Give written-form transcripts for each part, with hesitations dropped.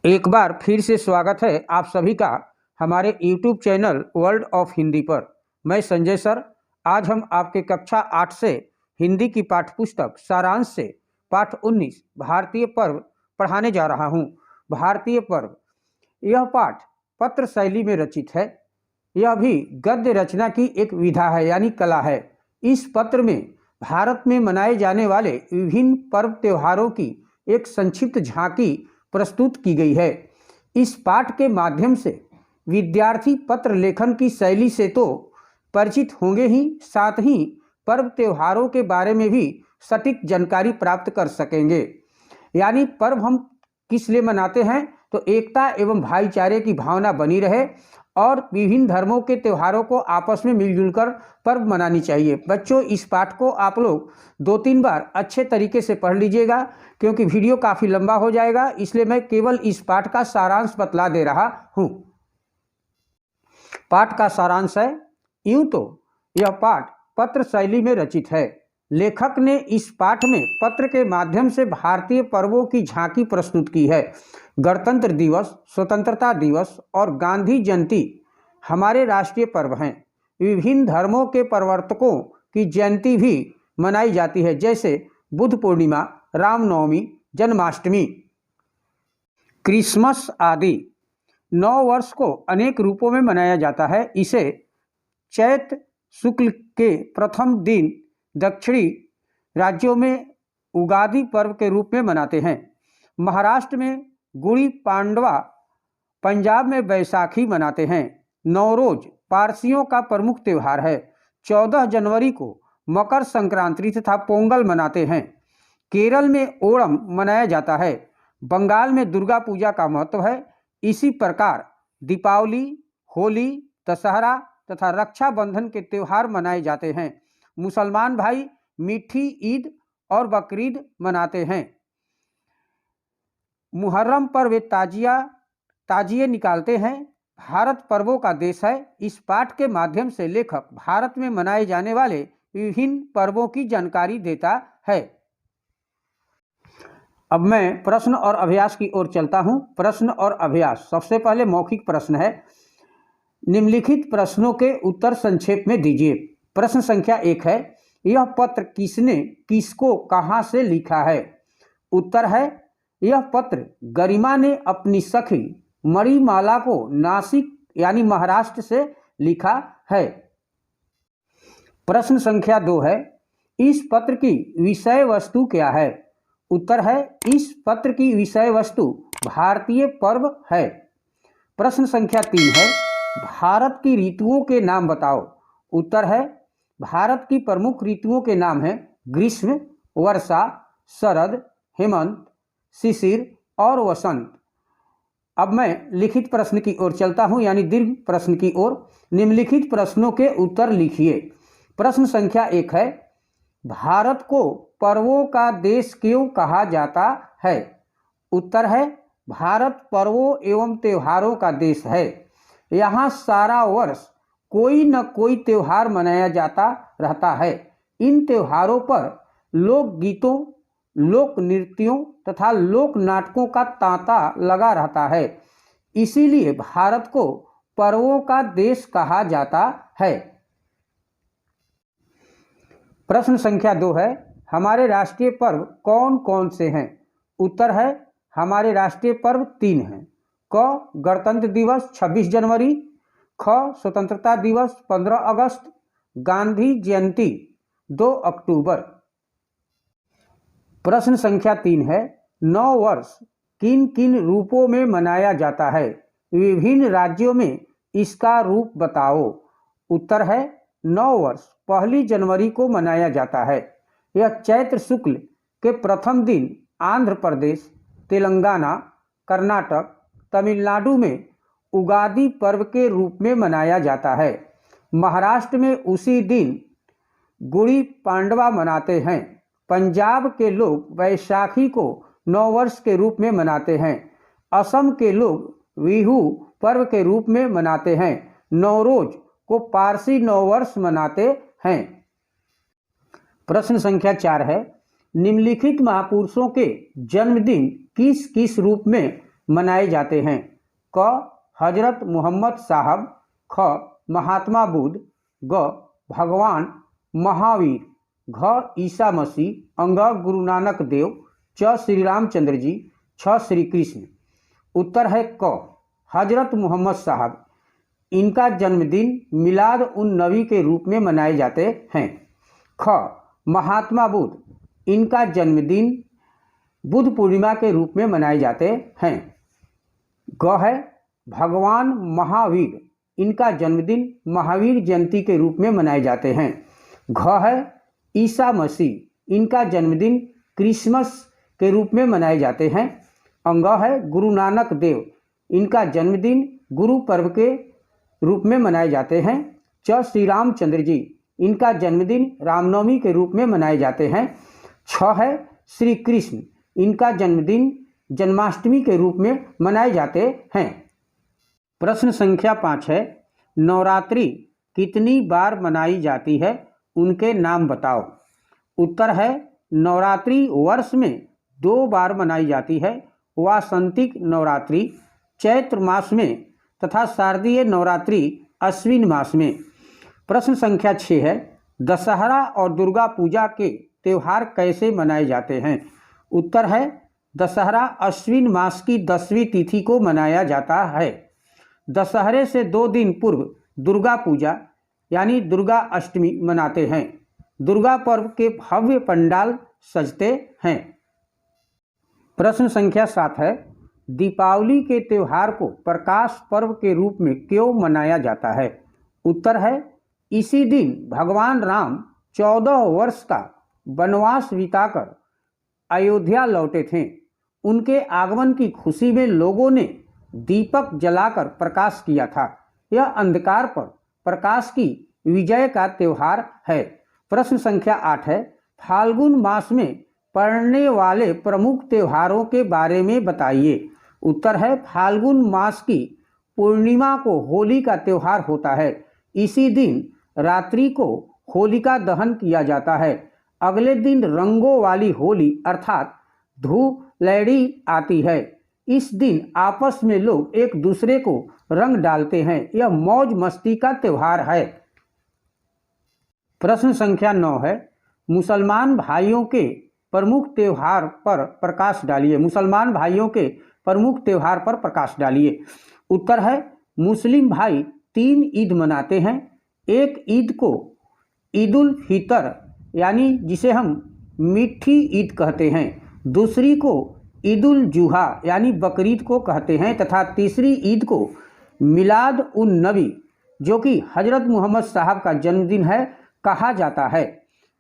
एक बार फिर से स्वागत है आप सभी का हमारे YouTube channel world of Hindi पर। मैं संजय सर। आज हम आपके कक्षा 8 से हिंदी की पाठ्यपुस्तक सारांश से पाठ 19 भारतीय पर्व पढ़ाने जा रहा हूं। भारतीय पर्व, यह पाठ पत्र शैली में रचित है। यह भी गद्य रचना की एक विधा है यानी कला है। इस पत्र में भारत में मनाए जाने वाले विभिन्न पर्व त्योहारों की एक संक्षिप्त झांकी प्रस्तुत की गई है। इस पाठ के माध्यम से विद्यार्थी पत्र लेखन की शैली से तो परिचित होंगे ही, साथ ही पर्व त्योहारों के बारे में भी सटीक जानकारी प्राप्त कर सकेंगे। यानी पर्व हम किस लिए मनाते हैं, तो एकता एवं भाईचारे की भावना बनी रहे और विभिन्न धर्मों के त्योहारों को आपस में मिलजुल कर पर्व मनानी चाहिए। बच्चों, इस पाठ को आप लोग 2-3 बार अच्छे तरीके से पढ़ लीजिएगा, क्योंकि वीडियो काफ़ी लंबा हो जाएगा, इसलिए मैं केवल इस पाठ का सारांश बतला दे रहा हूँ। पाठ का सारांश है, यूँ तो यह पाठ पत्र शैली में रचित है। लेखक ने इस पाठ में पत्र के माध्यम से भारतीय पर्वों की झांकी प्रस्तुत की है। गणतंत्र दिवस, स्वतंत्रता दिवस और गांधी जयंती हमारे राष्ट्रीय पर्व हैं। विभिन्न धर्मों के प्रवर्तकों की जयंती भी मनाई जाती है, जैसे बुद्ध पूर्णिमा, रामनवमी, जन्माष्टमी, क्रिसमस आदि। नव वर्ष को अनेक रूपों में मनाया जाता है। इसे चैत्र शुक्ल के प्रथम दिन दक्षिणी राज्यों में उगादी पर्व के रूप में मनाते हैं। महाराष्ट्र में गुड़ी पांडवा, पंजाब में बैसाखी मनाते हैं। नवरोज पारसियों का प्रमुख त्यौहार है। 14 जनवरी को मकर संक्रांति तथा पोंगल मनाते हैं। केरल में ओणम मनाया जाता है। बंगाल में दुर्गा पूजा का महत्व है। इसी प्रकार दीपावली, होली, दशहरा तथा रक्षाबंधन के त्यौहार मनाए जाते हैं। मुसलमान भाई मीठी ईद और बकरीद मनाते हैं। मुहर्रम पर वे ताजिए निकालते हैं। भारत पर्वों का देश है। इस पाठ के माध्यम से लेखक भारत में मनाए जाने वाले विभिन्न पर्वों की जानकारी देता है। अब मैं प्रश्न और अभ्यास की ओर चलता हूं। प्रश्न और अभ्यास, सबसे पहले मौखिक प्रश्न है। निम्नलिखित प्रश्नों के उत्तर संक्षेप में दीजिए। प्रश्न संख्या 1 है, यह पत्र किसने किसको कहां से लिखा है? उत्तर है, यह पत्र गरिमा ने अपनी सखी मणिमाला को नासिक यानी महाराष्ट्र से लिखा है। प्रश्न संख्या 2 है, इस पत्र की विषय वस्तु क्या है? उत्तर है, इस पत्र की विषय वस्तु भारतीय पर्व है। प्रश्न संख्या 3 है, भारत की ऋतुओं के नाम बताओ। उत्तर है, भारत की प्रमुख ऋतुओं के नाम हैं ग्रीष्म, वर्षा, शरद, हेमंत, शिशिर और वसंत। अब मैं लिखित प्रश्न की ओर चलता हूं, यानी दीर्घ प्रश्न की ओर। निम्नलिखित प्रश्नों के उत्तर लिखिए। प्रश्न संख्या 1 है, भारत को पर्वों का देश क्यों कहा जाता है? उत्तर है, भारत पर्वों एवं त्योहारों का देश है। यहाँ सारा वर्ष कोई न कोई त्योहार मनाया जाता रहता है। इन त्योहारों पर लोक गीतों, लोक नृत्यों तथा लोक नाटकों का तांता लगा रहता है। इसीलिए भारत को पर्वों का देश कहा जाता है। प्रश्न संख्या 2 है, हमारे राष्ट्रीय पर्व कौन कौन से हैं? उत्तर है, हमारे राष्ट्रीय पर्व 3 हैं। क गणतंत्र दिवस 26 जनवरी, ख स्वतंत्रता दिवस 15 अगस्त, गांधी जयंती 2 अक्टूबर। प्रश्न संख्या 3 है, नव वर्ष किन किन रूपों में मनाया जाता है? विभिन्न राज्यों में इसका रूप बताओ। उत्तर है, नव वर्ष 1 जनवरी को मनाया जाता है। यह चैत्र शुक्ल के प्रथम दिन आंध्र प्रदेश, तेलंगाना, कर्नाटक, तमिलनाडु में उगादी पर्व के रूप में मनाया जाता है। महाराष्ट्र में उसी दिन गुड़ी पांडवा मनाते हैं। पंजाब के लोग बैसाखी को नववर्ष के रूप में मनाते हैं। असम के लोग बिहू पर्व के रूप में मनाते हैं। नवरोज को पारसी नववर्ष मनाते हैं। प्रश्न संख्या 4 है, निम्नलिखित महापुरुषों के जन्मदिन किस किस रूप में मनाए जाते हैं? क हजरत मोहम्मद साहब, ख महात्मा बुद्ध, ग भगवान महावीर, घ ईसा मसीह, अंग गुरु नानक देव, च श्री रामचंद्र जी, छ श्री कृष्ण। उत्तर है क हजरत मोहम्मद साहब। इनका जन्मदिन मिलाद उन नबी के रूप में मनाए जाते हैं। ख महात्मा बुद्ध, इनका जन्मदिन बुद्ध पूर्णिमा के रूप में मनाए जाते हैं। ग है भगवान महावीर, इनका जन्मदिन महावीर जयंती के रूप में मनाए जाते हैं। घ है ईसा मसीह, इनका जन्मदिन क्रिसमस के रूप में मनाए जाते हैं। अंग है गुरु नानक देव, इनका जन्मदिन गुरु पर्व के रूप में मनाए जाते हैं। च श्री रामचंद्र जी, इनका जन्मदिन रामनवमी के रूप में मनाए जाते हैं। छ है श्री कृष्ण, इनका जन्मदिन जन्माष्टमी के रूप में मनाए जाते हैं। प्रश्न संख्या 5 है, नवरात्रि कितनी बार मनाई जाती है? उनके नाम बताओ। उत्तर है नवरात्रि वर्ष में 2 बार मनाई जाती है। वासंतिक नवरात्रि चैत्र मास में तथा शारदीय नवरात्रि अश्विन मास में। प्रश्न संख्या 6 है, दशहरा और दुर्गा पूजा के त्यौहार कैसे मनाए जाते हैं? उत्तर है दशहरा अश्विन मास की 10वीं तिथि को मनाया जाता है। दशहरे से 2 दिन पूर्व दुर्गा पूजा यानी दुर्गा अष्टमी मनाते हैं। दुर्गा पर्व के भव्य पंडाल सजते हैं। प्रश्न संख्या 7 है, दीपावली के त्यौहार को प्रकाश पर्व के रूप में क्यों मनाया जाता है? उत्तर है इसी दिन भगवान राम 14 वर्ष का वनवास बिताकर अयोध्या लौटे थे। उनके आगमन की खुशी में लोगों ने दीपक जलाकर प्रकाश किया था। यह अंधकार पर प्रकाश की विजय का त्यौहार है। प्रश्न संख्या 8 है, फाल्गुन मास में पड़ने वाले प्रमुख त्योहारों के बारे में बताइए। उत्तर है फाल्गुन मास की पूर्णिमा को होली का त्यौहार होता है। इसी दिन रात्रि को होलिका दहन किया जाता है। अगले दिन रंगों वाली होली अर्थात धूलैड़ी आती है। इस दिन आपस में लोग एक दूसरे को रंग डालते हैं। यह मौज मस्ती का त्यौहार है। प्रश्न संख्या 9 है, मुसलमान भाइयों के प्रमुख त्योहार पर प्रकाश डालिए। मुसलमान भाइयों के प्रमुख त्योहार पर प्रकाश डालिए। उत्तर है मुस्लिम भाई 3 ईद मनाते हैं। एक ईद को ईद उल फितर यानी जिसे हम मीठी ईद कहते हैं, दूसरी को ईद उल जुहा यानी बकरीद को कहते हैं तथा तीसरी ईद को मिलाद उन नबी जो कि हजरत मोहम्मद साहब का जन्मदिन है कहा जाता है।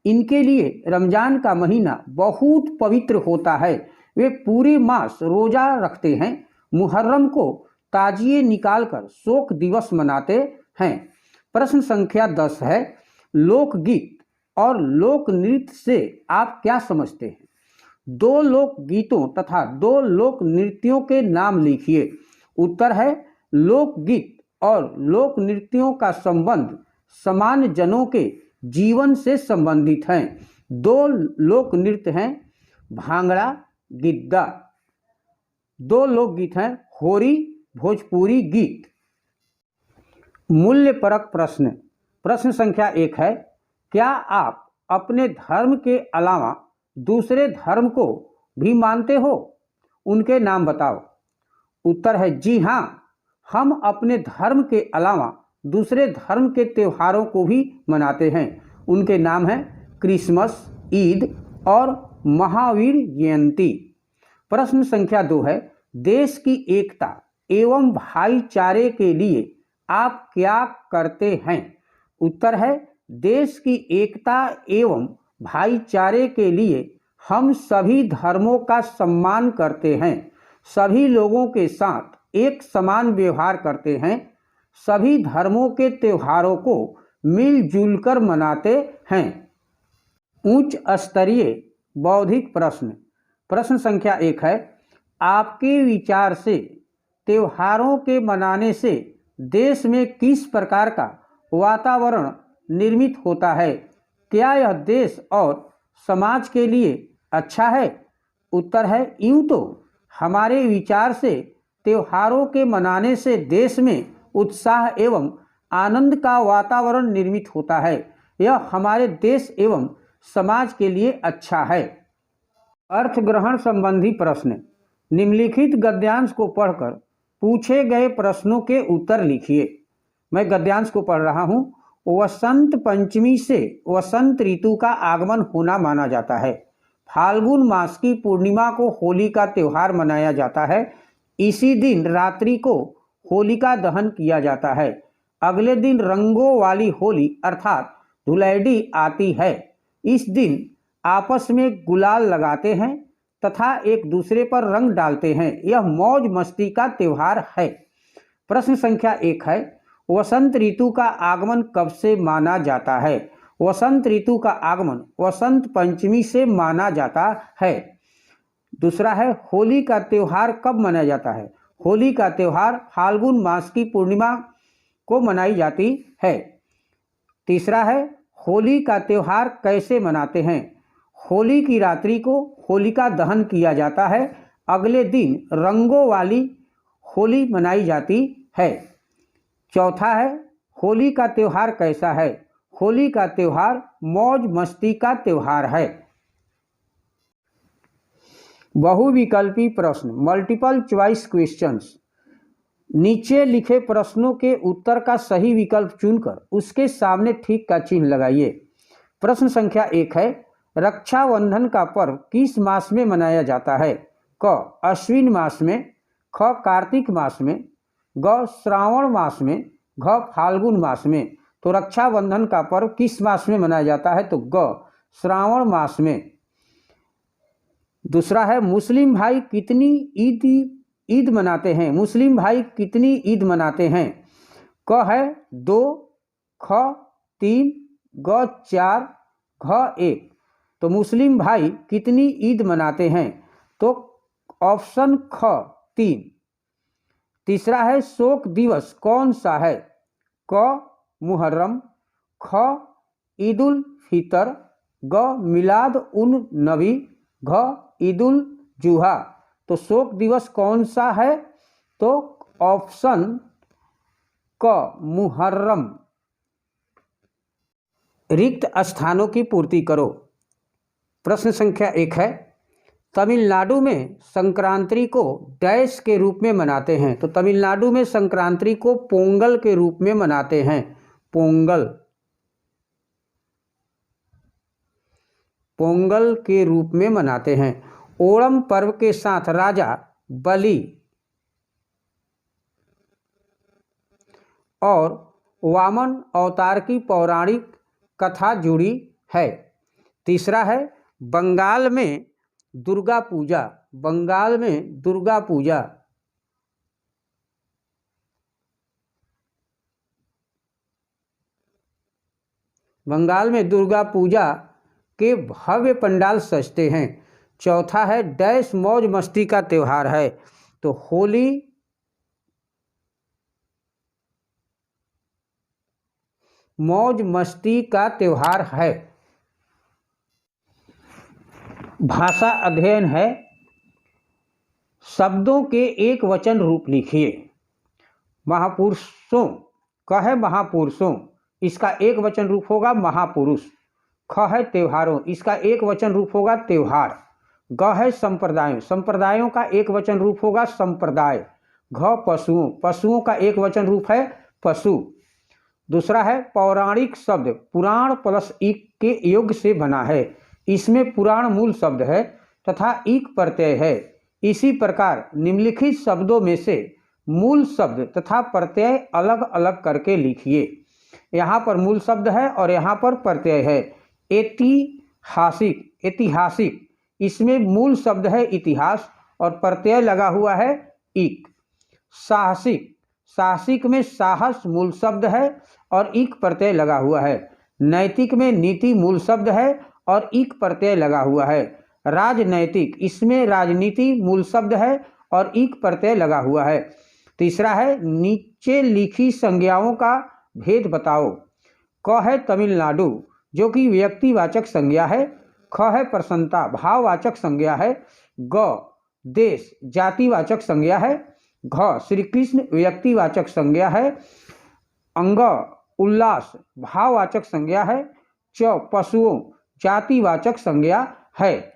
इनके लिए रमज़ान का महीना बहुत पवित्र होता है। वे पूरे मास रोज़ा रखते हैं। मुहर्रम को ताजिए निकालकर शोक दिवस मनाते हैं। प्रश्न संख्या 10 है, लोकगीत और लोक नृत्य से आप क्या समझते हैं? 2 लोक गीतों तथा 2 लोक नृत्यों के नाम लिखिए। उत्तर है लोकगीत और लोक नृत्यों का संबंध सामान्य जनों के जीवन से संबंधित हैं। 2 लोक नृत्य हैं भांगड़ा, गिद्दा। 2 लोकगीत हैं होरी, भोजपुरी गीत। मूल्य परक प्रश्न। प्रश्न संख्या 1 है, क्या आप अपने धर्म के अलावा दूसरे धर्म को भी मानते हो? उनके नाम बताओ। उत्तर है जी हाँ, हम अपने धर्म के अलावा दूसरे धर्म के त्योहारों को भी मनाते हैं। उनके नाम हैं क्रिसमस, ईद और महावीर जयंती। प्रश्न संख्या 2 है, देश की एकता एवं भाईचारे के लिए आप क्या करते हैं? उत्तर है देश की एकता एवं भाईचारे के लिए हम सभी धर्मों का सम्मान करते हैं, सभी लोगों के साथ एक समान व्यवहार करते हैं, सभी धर्मों के त्योहारों को मिलजुल कर मनाते हैं। उच्च स्तरीय बौद्धिक प्रश्न। प्रश्न संख्या 1 है, आपके विचार से त्योहारों के मनाने से देश में किस प्रकार का वातावरण निर्मित होता है? क्या यह देश और समाज के लिए अच्छा है? उत्तर है यूँ तो हमारे विचार से त्योहारों के मनाने से देश में उत्साह एवं आनंद का वातावरण निर्मित होता है। यह हमारे देश एवं समाज के लिए अच्छा है। अर्थ ग्रहण संबंधी प्रश्न। निम्नलिखित गद्यांश को पढ़कर पूछे गए प्रश्नों के उत्तर लिखिए। मैं गद्यांश को पढ़ रहा हूँ। वसंत पंचमी से वसंत ऋतु का आगमन होना माना जाता है। फाल्गुन मास की पूर्णिमा को होली का त्यौहार मनाया जाता है। इसी दिन रात्रि को होलिका दहन किया जाता है। अगले दिन रंगों वाली होली अर्थात धुलैडी आती है। इस दिन आपस में गुलाल लगाते हैं तथा एक दूसरे पर रंग डालते हैं। यह मौज मस्ती का त्यौहार है। प्रश्न संख्या 1 है, वसंत ऋतु का आगमन कब से माना जाता है? वसंत ऋतु का आगमन वसंत पंचमी से माना जाता है। दूसरा है, होली का त्यौहार कब मनाया जाता है? होली का त्यौहार फाल्गुन मास की पूर्णिमा को मनाई जाती है। तीसरा है, होली का त्यौहार कैसे मनाते हैं? होली की रात्रि को होलिका दहन किया जाता है। अगले दिन रंगों वाली होली मनाई जाती है। चौथा है, होली का त्यौहार कैसा है? होली का त्यौहार मौज मस्ती का त्यौहार है। बहुविकल्पी प्रश्न, मल्टीपल चॉइस क्वेश्चंस। नीचे लिखे प्रश्नों के उत्तर का सही विकल्प चुनकर उसके सामने ठीक का चिन्ह लगाइए। प्रश्न संख्या 1 है, रक्षाबंधन का पर्व किस मास में मनाया जाता है? क अश्विन मास में, ख कार्तिक मास में, ग श्रावण मास में, घ फाल्गुन मास में। तो रक्षाबंधन का पर्व किस मास में मनाया जाता है? तो ग श्रावण मास में। दूसरा है, मुस्लिम भाई कितनी ईद मनाते हैं? मुस्लिम भाई कितनी ईद मनाते हैं? क है 2, ख 3, ग 4, घ 1। तो मुस्लिम भाई कितनी ईद मनाते हैं? तो ऑप्शन ख 3। तीसरा है, शोक दिवस कौन सा है? क मुहर्रम, ख ईद उल फितर, ग मिलाद उन नबी, घ ईद उल जुहा। तो शोक दिवस कौन सा है? तो ऑप्शन क मुहर्रम। रिक्त स्थानों की पूर्ति करो। प्रश्न संख्या 1 है, तमिलनाडु में संक्रांति को डैश के रूप में मनाते हैं? तो तमिलनाडु में संक्रांति को पोंगल के रूप में मनाते हैं। पोंगल, पोंगल के रूप में मनाते हैं। ओणम पर्व के साथ राजा बलि और वामन अवतार की पौराणिक कथा जुड़ी है। तीसरा है, बंगाल में दुर्गा पूजा, बंगाल में दुर्गा पूजा बंगाल में दुर्गा पूजा के भव्य पंडाल सजते हैं। चौथा है, डैश मौज मस्ती का त्यौहार है। तो होली मौज मस्ती का त्यौहार है। भाषा अध्ययन है, शब्दों के एक वचन रूप लिखिए। महापुरुषों का है महापुरुषों, इसका एक वचन रूप होगा महापुरुष। ख है त्योहारों, इसका एक वचन रूप होगा त्योहार। ग है संप्रदायों, संप्रदायों का एक वचन रूप होगा संप्रदाय। घ पशुओं, पशुओं का एक वचन रूप है पशु। दूसरा है, पौराणिक शब्द पुराण प्लस इक के योग से बना है। इसमें पुराण मूल शब्द है तथा इक प्रत्यय है। इसी प्रकार निम्नलिखित शब्दों में से मूल शब्द तथा प्रत्यय अलग अलग करके लिखिए। यहाँ पर मूल शब्द है और यहाँ पर प्रत्यय है। ऐतिहासिक, ऐतिहासिक, इसमें मूल शब्द है इतिहास और प्रत्यय लगा हुआ है इक। साहसिक, साहसिक में साहस मूल शब्द है और इक प्रत्यय लगा हुआ है। नैतिक में नीति मूल शब्द है और इक प्रत्यय लगा हुआ है। राजनैतिक, इसमें राजनीति मूल शब्द है और इक प्रत्यय लगा हुआ है। तीसरा है, नीचे लिखी संज्ञाओं का भेद बताओ। क है तमिलनाडु जो कि व्यक्तिवाचक संज्ञा है। ख है प्रसन्नता भाववाचक संज्ञा है। ग देश जातिवाचक संज्ञा है। घ श्री कृष्ण व्यक्तिवाचक संज्ञा है। अंग उल्लास भाववाचक संज्ञा है। च पशुओं जातिवाचक संज्ञा है।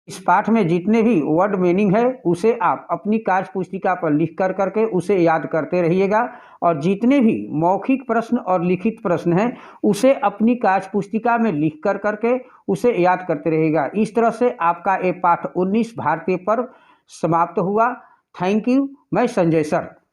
इस पाठ में जितने भी वर्ड मीनिंग है उसे आप अपनी कार्य पुस्तिका पर लिख कर करके उसे याद करते रहिएगा, और जितने भी मौखिक प्रश्न और लिखित प्रश्न हैं उसे अपनी कार्य पुस्तिका में लिख कर करके उसे याद करते रहिएगा। इस तरह से आपका ये पाठ 19 भारतीय पर्व समाप्त हुआ। Thank you. मैं संजय सर।